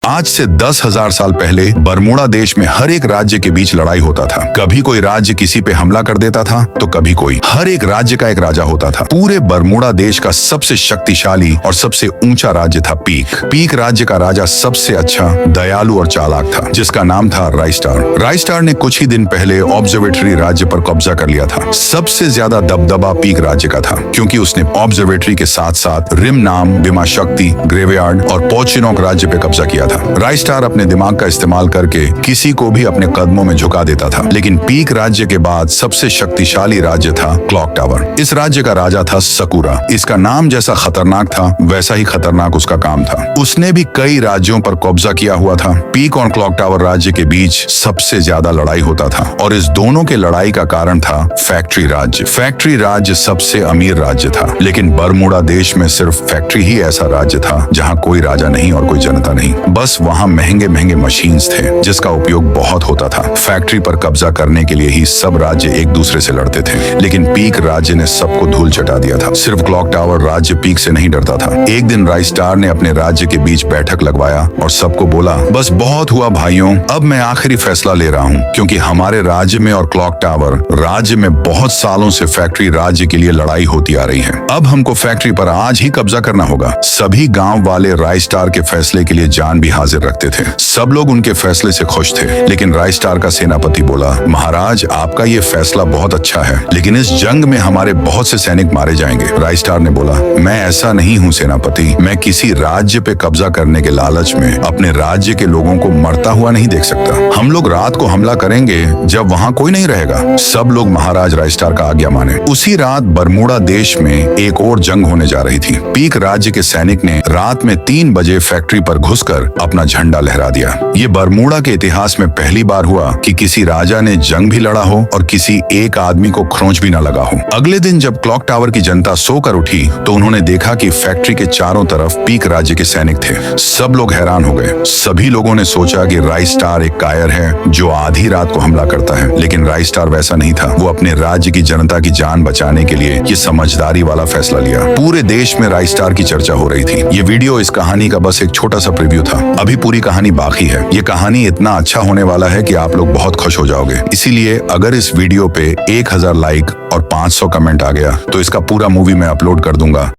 आज से 10,000 साल पहले बरमूडा देश में हर एक राज्य के बीच लड़ाई होता था। कभी कोई राज्य किसी पे हमला कर देता था तो कभी कोई। हर एक राज्य का एक राजा होता था। पूरे बरमूडा देश का सबसे शक्तिशाली और सबसे ऊंचा राज्य था पीक। पीक राज्य का राजा सबसे अच्छा, दयालु और चालाक था, जिसका नाम था राइस्टार। राइस्टार ने कुछ ही दिन पहले ऑब्जर्वेटरी राज्य पर कब्जा कर लिया था। सबसे ज्यादा दबदबा पीक राज्य का था, क्योंकि उसने ऑब्जर्वेटरी के साथ साथ रिम नाम, बिमा शक्ति, ग्रेवयार्ड और पोचिनोक राज्य पे कब्जा किया था। राइस्टार अपने दिमाग का इस्तेमाल करके किसी को भी अपने कदमों में झुका देता था। लेकिन पीक राज्य के बाद सबसे शक्तिशाली राज्य था क्लॉक टावर। इस राज्य का राजा था सकूरा। इसका नाम जैसा खतरनाक था वैसा ही खतरनाक उसका काम था। उसने भी कई राज्यों पर कब्जा किया हुआ था। पीक और क्लॉक टावर राज्य के बीच सबसे ज्यादा लड़ाई होता था और इस दोनों के लड़ाई का कारण था फैक्ट्री राज्य। फैक्ट्री राज्य सबसे अमीर राज्य था, लेकिन बरमूडा देश में सिर्फ फैक्ट्री ही ऐसा राज्य था जहाँ कोई राजा नहीं और कोई जनता नहीं। बस वहाँ महंगे महंगे मशीन्स थे जिसका उपयोग बहुत होता था। फैक्ट्री पर कब्जा करने के लिए ही सब राज्य एक दूसरे से लड़ते थे, लेकिन पीक राज्य ने सबको धूल चटा दिया था। सिर्फ क्लॉक टावर राज्य पीक से नहीं डरता था। एक दिन राइस्टार ने अपने राज्य के बीच बैठक लगवाया और सबको बोला, बस बहुत हुआ भाइयों, अब मैं आखिरी फैसला ले रहा हूँ, क्योंकि हमारे राज्य में और क्लॉक टावर राज्य में बहुत सालों से फैक्ट्री राज्य के लिए लड़ाई होती आ रही है। अब हमको फैक्ट्री पर आज ही कब्जा करना होगा। सभी गाँव वाले राइस्टार के फैसले के लिए जान भी हाजिर रखते थे। सब लोग उनके फैसले से खुश थे, लेकिन राइस्टार का सेनापति बोला, महाराज आपका ये फैसला बहुत अच्छा है, लेकिन इस जंग में हमारे बहुत से सैनिक मारे जाएंगे। राइस्टार ने बोला, मैं ऐसा नहीं हूँ सेनापति, मैं किसी राज्य पे कब्जा करने के लालच में अपने राज्य के लोगों को मरता हुआ नहीं देख सकता। हम लोग रात को हमला करेंगे जब वहाँ कोई नहीं रहेगा। सब लोग महाराज राइस्टार का आज्ञा माने। उसी रात बरमूडा देश में एक और जंग होने जा रही थी। पीक राज्य के सैनिक ने रात में 3 बजे फैक्ट्री पर घुसकर अपना झंडा लहरा दिया। ये बरमूडा के इतिहास में पहली बार हुआ कि किसी राजा ने जंग भी लड़ा हो और किसी एक आदमी को खरोंच भी न लगा हो। अगले दिन जब क्लॉक टावर की जनता सोकर उठी तो उन्होंने देखा कि फैक्ट्री के चारों तरफ पीक राज्य के सैनिक थे। सब लोग हैरान हो गए। सभी लोगों ने सोचा कि राइस्टार एक कायर है जो आधी रात को हमला करता है, लेकिन राइस्टार वैसा नहीं था। वो अपने राज्य की जनता की जान बचाने के लिए ये समझदारी वाला फैसला लिया। पूरे देश में राइस्टार की चर्चा हो रही थी। ये वीडियो इस कहानी का बस एक छोटा सा प्रीव्यू था। अभी पूरी कहानी बाकी है। ये कहानी इतना अच्छा होने वाला है कि आप लोग बहुत खुश हो जाओगे। इसीलिए अगर इस वीडियो पे 1000 लाइक और 500 कमेंट आ गया तो इसका पूरा मूवी मैं अपलोड कर दूंगा।